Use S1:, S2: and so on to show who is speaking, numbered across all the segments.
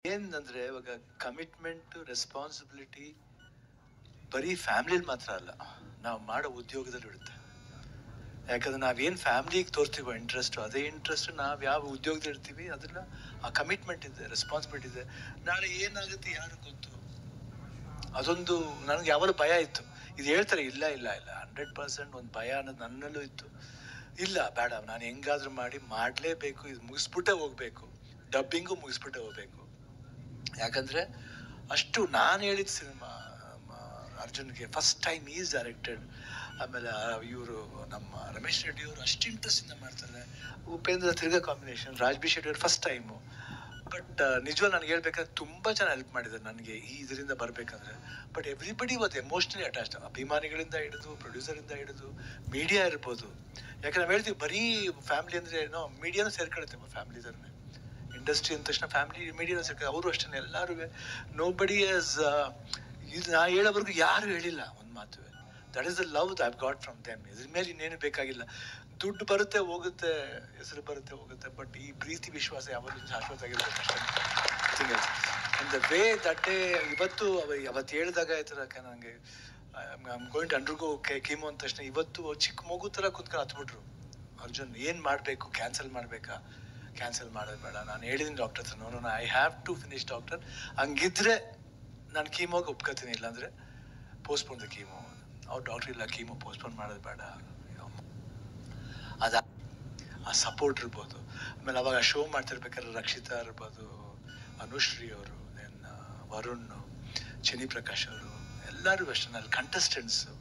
S1: ಏನಂದ್ರೆ ಇವಾಗ commitment responsibility ಬರೀ ಫ್ಯಾಮಿಲಿಲಿ ಮಾತ್ರ ಅಲ್ಲ, ನಾವು ಮಾಡೋ ಉದ್ಯೋಗದಲ್ಲಿ ಇರುತ್ತೆ. ಯಾಕಂದ್ರೆ ನಾವೇನು ಫ್ಯಾಮಿಲಿಗೆ ತೋರ್ತೀವೋ ಇಂಟ್ರೆಸ್ಟ್, ಅದೇ ಇಂಟ್ರೆಸ್ಟ್ ನಾವು ಯಾವ ಉದ್ಯೋಗದಲ್ಲಿ ಇರ್ತೀವಿ ಅದನ್ನ ಆ ಕಮಿಟ್ಮೆಂಟ್ ಇದೆ, ರೆಸ್ಪಾನ್ಸಿಬಿಲಿಟಿ ಇದೆ. ನಾಳೆ ಏನಾಗುತ್ತೆ ಯಾರು ಗೊತ್ತು. ಅದೊಂದು ನನಗೆ ಯಾವಾಗಲೂ ಭಯ ಇತ್ತು. ಇದು ಹೇಳ್ತಾರೆ, ಇಲ್ಲ ಇಲ್ಲ ಇಲ್ಲ 100% ಒಂದು ಭಯ ಅನ್ನೋದು ನನ್ನಲ್ಲೂ ಇತ್ತು. ಇಲ್ಲ ಬೇಡ, ನಾನು ಹೆಂಗಾದ್ರೂ ಮಾಡಲೇಬೇಕು, ಇದು ಮುಗಿಸ್ಬಿಟ್ಟೆ ಹೋಗ್ಬೇಕು, ಡಬ್ಬಿಂಗು ಮುಗಿಸ್ಬಿಟ್ಟೆ ಹೋಗ್ಬೇಕು. ಯಾಕಂದ್ರೆ ಅಷ್ಟು ನಾನು ಹೇಳಿದ ಸಿನಿಮಾ ಅರ್ಜುನ್ಗೆ ಫಸ್ಟ್ ಟೈಮ್ ಈಸ್ ಡೈರೆಕ್ಟೆಡ್. ಆಮೇಲೆ ಇವರು ನಮ್ಮ ರಮೇಶ್ ರೆಡ್ಡಿ ಅವರು ಅಷ್ಟು ಇಂಟ್ರೆಸ್ಟಿಂದ ಮಾಡ್ತಾರೆ. ಉಪೇಂದ್ರ ತಿರ್ಗಾ ಕಾಂಬಿನೇಷನ್, ರಾಜ್ಬಿ ಶೆಟ್ಟಿ ಅವರು ಫಸ್ಟ್ ಟೈಮು. ಬಟ್ ನಿಜವಾಗಿ ನನಗೆ ಹೇಳ್ಬೇಕಾದ್ರೆ ತುಂಬ ಚೆನ್ನಾಗಿ ಹೆಲ್ಪ್ ಮಾಡಿದ್ದಾರೆ ನನಗೆ ಈ ಇದರಿಂದ ಬರಬೇಕಂದ್ರೆ. But everybody was emotionally attached, ಅಭಿಮಾನಿಗಳಿಂದ ಹಿಡಿದು ಪ್ರೊಡ್ಯೂಸರಿಂದ ಹಿಡಿದು ಮೀಡಿಯಾ ಇರ್ಬೋದು. ಯಾಕಂದ್ರೆ ನಾವು ಹೇಳ್ತೀವಿ ಬರೀ ಫ್ಯಾಮಿಲಿ ಅಂದರೆ ಏನೋ ಮೀಡಿಯಾನೂ ಸೇರ್ಕೊಳುತ್ತೆ ಫ್ಯಾಮಿಲಿ ಥರನೇ. ಇಂಡಸ್ಟ್ರಿ ಅಂದ ತಕ್ಷಣ ಫ್ಯಾಮಿಲಿ ಮೀಡಿಯಾನೂ ಸೇರ್ಕೊಂಡು ಅವರು ಅಷ್ಟೇ ಎಲ್ಲರೂ. ನೋ ಬಡಿ ಆಸ್ ಇದು ನಾ ಹೇಳೋವರೆಗೂ ಯಾರು ಹೇಳಿಲ್ಲ ಒಂದು ಮಾತು. That is the love I got from them. ಇದ್ರ ಮೇಲೆ ಇನ್ನೇನು ಬೇಕಾಗಿಲ್ಲ. ದುಡ್ಡು ಬರುತ್ತೆ ಹೋಗುತ್ತೆ, ಹೆಸರು ಬರುತ್ತೆ ಹೋಗುತ್ತೆ, ಬಟ್ ಈ ಪ್ರೀತಿ ವಿಶ್ವಾಸ ಯಾವಾಗಲೂ ಶಾಶ್ವತ ಆಗಿರ್ಬೇಕು ಅಷ್ಟೇ. In the way that day ಇವತ್ತು ಅವತ್ತು ಹೇಳಿದಾಗ ಈ ಥರ ನನಗೆ ಗೋಯಿಂಟ್ ಅಂಡರ್ಗೋ ಕೀಮೋ ಅಂದ ತಕ್ಷಣ ಇವತ್ತು ಚಿಕ್ಕ ಮಗು ಥರ ಕುತ್ಕೊಂಡು ಹತ್ಬಿಟ್ರು. ಅರ್ಜುನ್ ಏನು ಮಾಡಬೇಕು, ಕ್ಯಾನ್ಸಲ್ ಮಾಡಬೇಕಾ? ಕ್ಯಾನ್ಸಲ್ ಮಾಡೋದು ಬೇಡ, ನಾನು ಹೇಳಿದ್ದೀನಿ ಡಾಕ್ಟರ್ ಹತ್ರ, ನೋಡೋಣ I have to finish doctor. ಹಂಗಿದ್ರೆ ನಾನು ಕೀಮೋಗೆ ಒಪ್ಕೋತೀನಿ, ಇಲ್ಲಾಂದರೆ ಪೋಸ್ಟ್ಪೋನ್ ದ ಕೀಮೋ. ಅವ್ರು ಡಾಕ್ಟ್ರ್ ಇಲ್ಲ, ಕೀಮೋ ಪೋಸ್ಟ್ಪೋನ್ ಮಾಡೋದು ಬೇಡ. ಅದು ಆ ಸಪೋರ್ಟ್ ಇರ್ಬೋದು. ಆಮೇಲೆ ಅವಾಗ ಶೋ ಮಾಡ್ತಿರ್ಬೇಕಾದ್ರೆ ರಕ್ಷಿತಾ ಇರ್ಬೋದು, ಅನುಶ್ರೀ ಅವರು, ದೆನ್ ವರುಣ್, ಚಿನಿ ಪ್ರಕಾಶ್ ಅವರು, ಎಲ್ಲರೂ ಅಷ್ಟೇ. ಅಲ್ಲಿ ಕಂಟೆಸ್ಟೆಂಟ್ಸು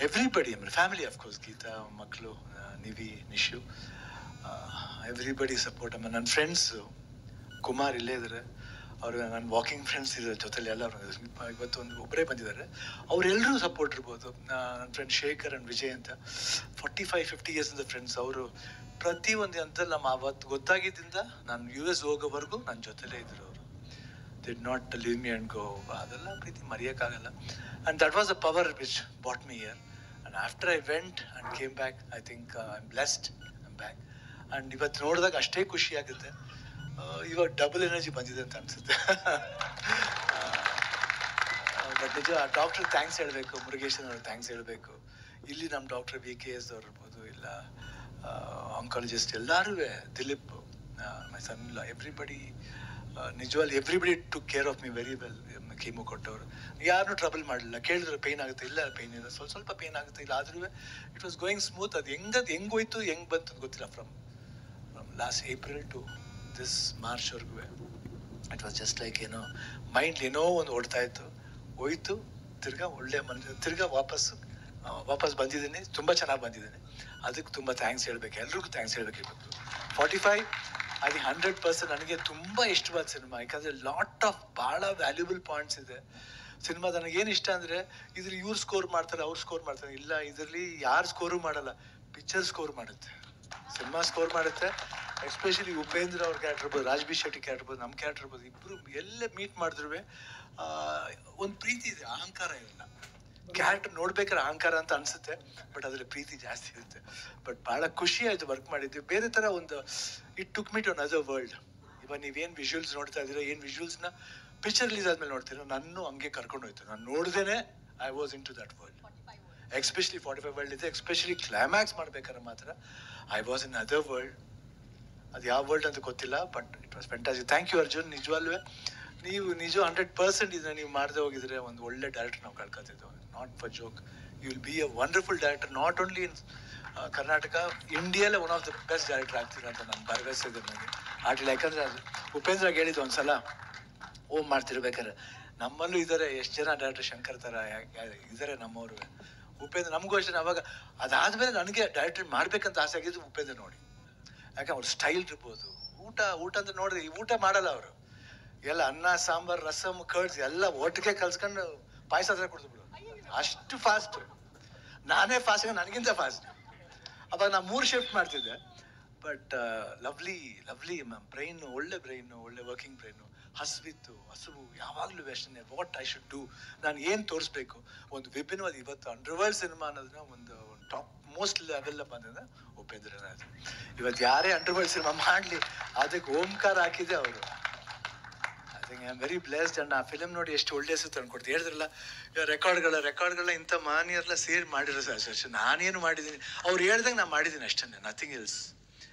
S1: ಎವ್ರಿಬಡಿ, ಆಮೇಲೆ ಫ್ಯಾಮಿಲಿ ಅಫ್ಕೋರ್ಸ್, ಗೀತಾ ಮಕ್ಕಳು, ನಿವಿ, ನಿಶು, ಎವ್ರಿಬಡಿ ಸಪೋರ್ಟ್. ಆಮೇಲೆ ನನ್ನ ಫ್ರೆಂಡ್ಸು ಕುಮಾರ್ ಇಲ್ಲೇ ಇದ್ದಾರೆ, ಅವರು ನನ್ನ ವಾಕಿಂಗ್ ಫ್ರೆಂಡ್ಸ್ ಇದ್ದಾರೆ ಜೊತೆಲಿ ಎಲ್ಲ. ಇವತ್ತು ಒಬ್ಬರೇ ಬಂದಿದ್ದಾರೆ, ಅವರೆಲ್ಲರೂ ಸಪೋರ್ಟ್ ಇರ್ಬೋದು. ನನ್ನ ಫ್ರೆಂಡ್ ಶೇಖರ್ ಆ್ಯಂಡ್ ವಿಜಯ್ ಅಂತ 45-50 ಇಯರ್ಸಿಂದ ಫ್ರೆಂಡ್ಸ್. ಅವರು ಪ್ರತಿಯೊಂದು ಹಂತದಲ್ಲಿ ನಮ್ಮ ಅವತ್ತು ಗೊತ್ತಾಗಿದ್ದರಿಂದ ನಾನು US ಹೋಗೋವರೆಗೂ ನನ್ನ ಜೊತೆಲೇ ಇದ್ರು. ಅವರು did not leave me and go. ಅದೆಲ್ಲ ಪ್ರೀತಿ ಮರೆಯೋಕ್ಕಾಗಲ್ಲ. And that was a power which brought me here. And after I went and came back, I think I am blessed, I am back. And ಇವತ್ತು ನೋಡಿದಾಗ ಅಷ್ಟೇ ಖುಷಿ ಆಗುತ್ತೆ. ಇವಾಗ double energy ಬಂದಿದೆ ಅಂತ ಅನ್ಸುತ್ತೆ. ಬಟ್ ನಿಜ ಡಾಕ್ಟರ್ ಥ್ಯಾಂಕ್ಸ್ ಹೇಳಬೇಕು, ಮುರುಗೇಶನ್ ಅವ್ರಿಗೆ ಥ್ಯಾಂಕ್ಸ್ ಹೇಳಬೇಕು. ಇಲ್ಲಿ ನಮ್ಮ ಡಾಕ್ಟರ್ VKS ಅವ್ರು ಇರ್ಬೋದು, ಇಲ್ಲ ಆಂಕಾಲಜಿಸ್ಟ್ ಎಲ್ಲರೂ, ದಿಲೀಪ್, ಮೈ ಸನ್ ಇಲ್ಲ, ಎವ್ರಿಬಡಿ, ನಿಜವಾಗ್ಲಿ everybody took care of me very well. Chemo ಕೊಟ್ಟವರು ಯಾರನ್ನೂ ಟ್ರಬಲ್ ಮಾಡಲಿಲ್ಲ. ಕೇಳಿದ್ರೆ ಪೇಯ್ನ್ ಆಗುತ್ತೆ, ಇಲ್ಲ ಪೇಯ್ನ್ ಇಲ್ಲ, ಸ್ವಲ್ಪ ಪೇಯ್ನ್ ಆಗುತ್ತೆ, ಇಲ್ಲ ಆದ್ರೂ ಇಟ್ ವಾಸ್ ಗೋಯಿಂಗ್ ಸ್ಮೂತ್. ಅದು ಹೆಂಗೆ ಹೋಯ್ತು, ಹೆಂಗೆ ಬಂತು ಗೊತ್ತಿಲ್ಲ. From last April to this ಮಾರ್ಚ್ವರೆಗೂ ಇಟ್ ವಾಸ್ ಜಸ್ಟ್ ಲೈಕ್ ಏನೋ ಮೈಂಡ್ ಏನೋ ಒಂದು ಓಡ್ತಾ ಇತ್ತು, ಹೋಯ್ತು, ತಿರ್ಗಾ ಒಳ್ಳೆ ತಿರ್ಗಾ ವಾಪಸ್ ಬಂದಿದ್ದೀನಿ. ತುಂಬ ಚೆನ್ನಾಗಿ ಬಂದಿದ್ದೀನಿ. ಅದಕ್ಕೆ ತುಂಬ ಥ್ಯಾಂಕ್ಸ್ ಹೇಳಬೇಕು, ಎಲ್ರಿಗೂ ಥ್ಯಾಂಕ್ಸ್ ಹೇಳಬೇಕು. ಇವತ್ತು 45 ಅದು 100% ನನಗೆ ತುಂಬ ಇಷ್ಟವಾದ ಸಿನಿಮಾ. ಯಾಕಂದರೆ ಲಾಟ್ ಆಫ್ ಭಾಳ ವ್ಯಾಲ್ಯೂಬಲ್ ಪಾಯಿಂಟ್ಸ್ ಇದೆ ಸಿನಿಮಾ. ನನಗೇನು ಇಷ್ಟ ಅಂದರೆ ಇದ್ರಲ್ಲಿ ಇವ್ರು ಸ್ಕೋರ್ ಮಾಡ್ತಾರೆ, ಅವ್ರು ಸ್ಕೋರ್ ಮಾಡ್ತಾರೆ, ಇಲ್ಲ ಇದರಲ್ಲಿ ಯಾರು ಸ್ಕೋರು ಮಾಡಲ್ಲ, ಪಿಕ್ಚರ್ ಸ್ಕೋರ್ ಮಾಡುತ್ತೆ, ಸಿನಿಮಾ ಸ್ಕೋರ್ ಮಾಡುತ್ತೆ. ಎಸ್ಪೆಷಲಿ ಉಪೇಂದ್ರ ಅವ್ರ ಕ್ಯಾರೆಕ್ಟರ್ ಇರ್ಬೋದು, ರಾಜ್ಬಿ ಶೆಟ್ಟಿ ಕ್ಯಾರೆಕ್ಟರ್ ಇರ್ಬೋದು, ನಮ್ಮ ಕ್ಯಾರೆಕ್ಟರ್ ಇರ್ಬೋದು, ಇಬ್ಬರು ಎಲ್ಲೇ ಮೀಟ್ ಮಾಡಿದ್ರು ಒಂದು ಪ್ರೀತಿ ಇದೆ, ಅಹಂಕಾರ ಇಲ್ಲ. ಕ್ಯಾರೆಕ್ಟರ್ ನೋಡ್ಬೇಕಾದ್ರೆ ಅಹಂಕಾರ ಅಂತ ಅನ್ಸುತ್ತೆ, ಬಟ್ ಅದ್ರಲ್ಲಿ ಪ್ರೀತಿ ಜಾಸ್ತಿ ಇರುತ್ತೆ. ಬಟ್ ಭಾಳ ಖುಷಿ ಆಯಿತು ವರ್ಕ್ ಮಾಡಿದ್ವಿ. ಬೇರೆ ಥರ ಒಂದು it took me to another world. ಇವಾಗ ನೀವೇನು ವಿಜುವಲ್ಸ್ ನೋಡ್ತಾ ಇದ್ದೀರಾ, ಏನು ವಿಜುವಲ್ಸ್ನ ಪಿಕ್ಚರ್ ರಿಲೀಸ್ ಆದ್ಮೇಲೆ ನೋಡ್ತೀರಾ, ನನ್ನ ಹಂಗೆ ಕರ್ಕೊಂಡು ಹೋಯ್ತು. ನಾನು ನೋಡ್ದೇನೆ I was into that world. Especially 45 world ಇದೆ. ಎಸ್ಪೆಷಲಿ ಕ್ಲೈಮ್ಯಾಕ್ಸ್ ಮಾಡ್ಬೇಕಾದ್ರೆ ಮಾತ್ರ I was in other world. ಅದು ಯಾವ ವರ್ಲ್ಡ್ ಅಂತ ಗೊತ್ತಿಲ್ಲ, but it was fantastic. Thank you Arjun. ನಿಜವಾಗ್ಲೂ ನೀವು 100% ಇದನ್ನ ನೀವು ಮಾಡದೆ ಹೋಗಿದ್ರೆ ಒಂದು ಒಳ್ಳೆ ಡೈರೆಕ್ಟರ್ ನಾವು ಕಳ್ಕೊತಿದ್ದೆವು. Not for joke, you will be a wonderful director, not only in Karnataka, ಇಂಡಿಯಾಲೇ one of the best director ಆಗ್ತೀರ ಅಂತ ನಾನು ಭರವಸೆ ಇದೆ ನನಗೆ ಆಟಲಿ. ಯಾಕಂದರೆ ಅದು ಉಪೇಂದ್ರಾಗ ಹೇಳಿದ್ದು ಒಂದ್ಸಲ ಓಮ್ ಮಾಡ್ತಿರ್ಬೇಕಾದ್ರೆ, ನಮ್ಮಲ್ಲೂ ಇದ್ದಾರೆ ಎಷ್ಟು ಜನ ಡೈರೆಕ್ಟರ್, ಶಂಕರ್ ಥರ ಇದ್ದಾರೆ ನಮ್ಮವರು. ಉಪೇಂದ್ರ ನಮಗೂ ಅಷ್ಟೇ. ಅವಾಗ ಅದಾದಮೇಲೆ ನನಗೆ ಡೈರೆಕ್ಟರ್ ಮಾಡ್ಬೇಕಂತ ಆಸೆ ಆಗಿದ್ದು ಉಪೇಂದ್ರ ನೋಡಿ. ಯಾಕಂದ್ರೆ ಅವ್ರ ಸ್ಟೈಲ್ ಇರ್ಬೋದು, ಊಟ ಅಂತ ನೋಡಿದ್ರೆ ಈ ಊಟ ಮಾಡಲ್ಲ ಅವರು, ಎಲ್ಲ ಅನ್ನ ಸಾಂಬಾರ್ ರಸಮ್ ಕರ್ಡ್ಸ್ ಎಲ್ಲ ಒಟ್ಟಿಗೆ ಕಲ್ಸ್ಕೊಂಡು ಪಾಯಸ ಹತ್ರ ಕುಡಿದ್ಬಿಡು, ಅಷ್ಟು ಫಾಸ್ಟ್. ನಾನೇ ಫಾಸ್ಟ್, ನನಗಿಂತ ಫಾಸ್ಟ್. ಅವಾಗ ನಾನು 3 ಶಿಫ್ಟ್ ಮಾಡ್ತಿದ್ದೆ. ಬಟ್ ಲವ್ಲಿ ಬ್ರೈನು, ಒಳ್ಳೆ ಬ್ರೈನು, ಒಳ್ಳೆ ವರ್ಕಿಂಗ್ ಬ್ರೈನು. ಹಸುವು ಯಾವಾಗಲೂ ಅಷ್ಟೇ, ವಾಟ್ ಐ ಶುಡ್ ಡೂ, ನಾನು ಏನು ತೋರಿಸ್ಬೇಕು, ಒಂದು ವಿಭಿನ್ನವಾದ. ಇವತ್ತು ಅಂಡರ್ವರ್ಲ್ಡ್ ಸಿನಿಮಾ ಅನ್ನೋದನ್ನ ಒಂದು ಟಾಪ್ ಮೋಸ್ಟ್ ಲೆವೆಲ್ ಬಂದಿದೆ ಉಪೇಂದ್ರ ರಾಜ್. ಇವತ್ತು ಯಾರೇ ಅಂಡರ್ವರ್ಲ್ಡ್ ಸಿನಿಮಾ ಮಾಡಲಿ ಅದಕ್ಕೆ ಓಂಕಾರ ಹಾಕಿದೆ ಅವರು. I am very blessed. And ಆ ಫಿಲಮ್ ನೋಡಿ ಎಷ್ಟು ಒಳ್ಳೆ ಹೆಸರು ತಂದ್ಕೊಡ್ತೀವಿ. ಹೇಳಿದ್ರಲ್ಲ ರೆಕಾರ್ಡ್ಗಳನ್ನ ಇಂಥ ಮಾನ್ಯರೆಲ್ಲ ಸೇರಿ ಮಾಡಿರೋ ಸರ್. ನಾನೇನು ಮಾಡಿದ್ದೀನಿ, ಅವ್ರು ಹೇಳ್ದಂಗೆ ನಾನು ಮಾಡಿದ್ದೀನಿ ಅಷ್ಟೇ, ನಥಿಂಗ್ ಎಲ್ಸ್.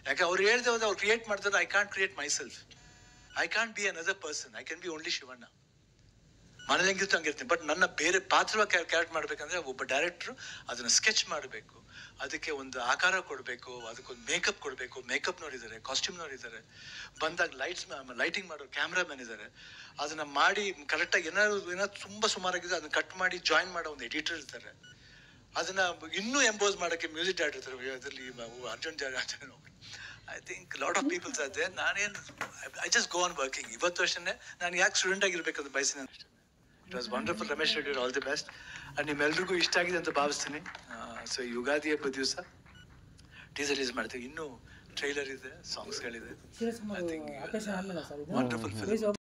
S1: ಯಾಕೆ ಅವ್ರು ಹೇಳ್ದೆ ಹೋದ್ರೆ ಅವ್ರು ಕ್ರಿಯೇಟ್ ಮಾಡ್ತಾರೆ. I can't create my self. I can't be another person. I can be only Shivanna. ಮನೇಲಿ ಹೆಂಗಿರ್ತು ಹಂಗಿರ್ತೀನಿ. ಬಟ್ ನನ್ನ ಬೇರೆ ಪಾತ್ರವಾಗಿ ಕ್ಯಾರೆಕ್ಟ್ ಮಾಡ್ಬೇಕಂದ್ರೆ ಒಬ್ಬ ಡೈರೆಕ್ಟ್ರು ಅದನ್ನ ಸ್ಕೆಚ್ ಮಾಡಬೇಕು, ಅದಕ್ಕೆ ಒಂದು ಆಕಾರ ಕೊಡಬೇಕು, ಅದಕ್ಕೊಂದು ಮೇಕಪ್ ಕೊಡಬೇಕು. ಮೇಕಪ್ನವ್ರು ಕಾಸ್ಟ್ಯೂಮ್ನವ್ರು ಬಂದಾಗ ಲೈಟಿಂಗ್ ಮಾಡೋ ಕ್ಯಾಮ್ರಾಮನ್ ಇದ್ದಾರೆ. ಅದನ್ನ ಮಾಡಿ ಕರೆಕ್ಟಾಗಿ ಏನಾದ್ರು ತುಂಬ ಸುಮಾರಾಗಿದೆ ಅದನ್ನ ಕಟ್ ಮಾಡಿ ಜಾಯಿನ್ ಮಾಡೋ ಒಂದು ಎಡಿಟರ್ ಇರ್ತಾರೆ. ಅದನ್ನ ಇನ್ನೂ ಎಂಬೋಸ್ ಮಾಡೋಕ್ಕೆ ಮ್ಯೂಸಿಕ್ ಡೈರೆಕ್ಟರ್ ಇರ್ತಾರೆ. ಅದರಲ್ಲಿ Arjun Jayarajan. I think lot of peoples ಅದೇ. ನಾನೇನು I just go on working. ಇವತ್ತು ಅಷ್ಟೇ ನಾನು ಯಾಕೆ ಸ್ಟೂಡೆಂಟ್ ಆಗಿರ್ಬೇಕಂತ ಬಯಸಿನ ಅಷ್ಟೇ. It was wonderful. Ramesh Reddy, all the best. And ನಿಮ್ಮೆಲ್ರಿಗೂ ಇಷ್ಟ ಆಗಿದೆ ಅಂತ ಭಾವಿಸ್ತೀನಿ. ಸೊ ಯುಗಾದಿ ಹಬ್ಬದ ದಿವಸ ಟೀಸರ್ ರಿಲೀಸ್ ಮಾಡ್ತೀವಿ. ಇನ್ನೂ ಟ್ರೈಲರ್ ಇದೆ, ಸಾಂಗ್ಸ್ಗಳಿದೆ. I think wonderful film.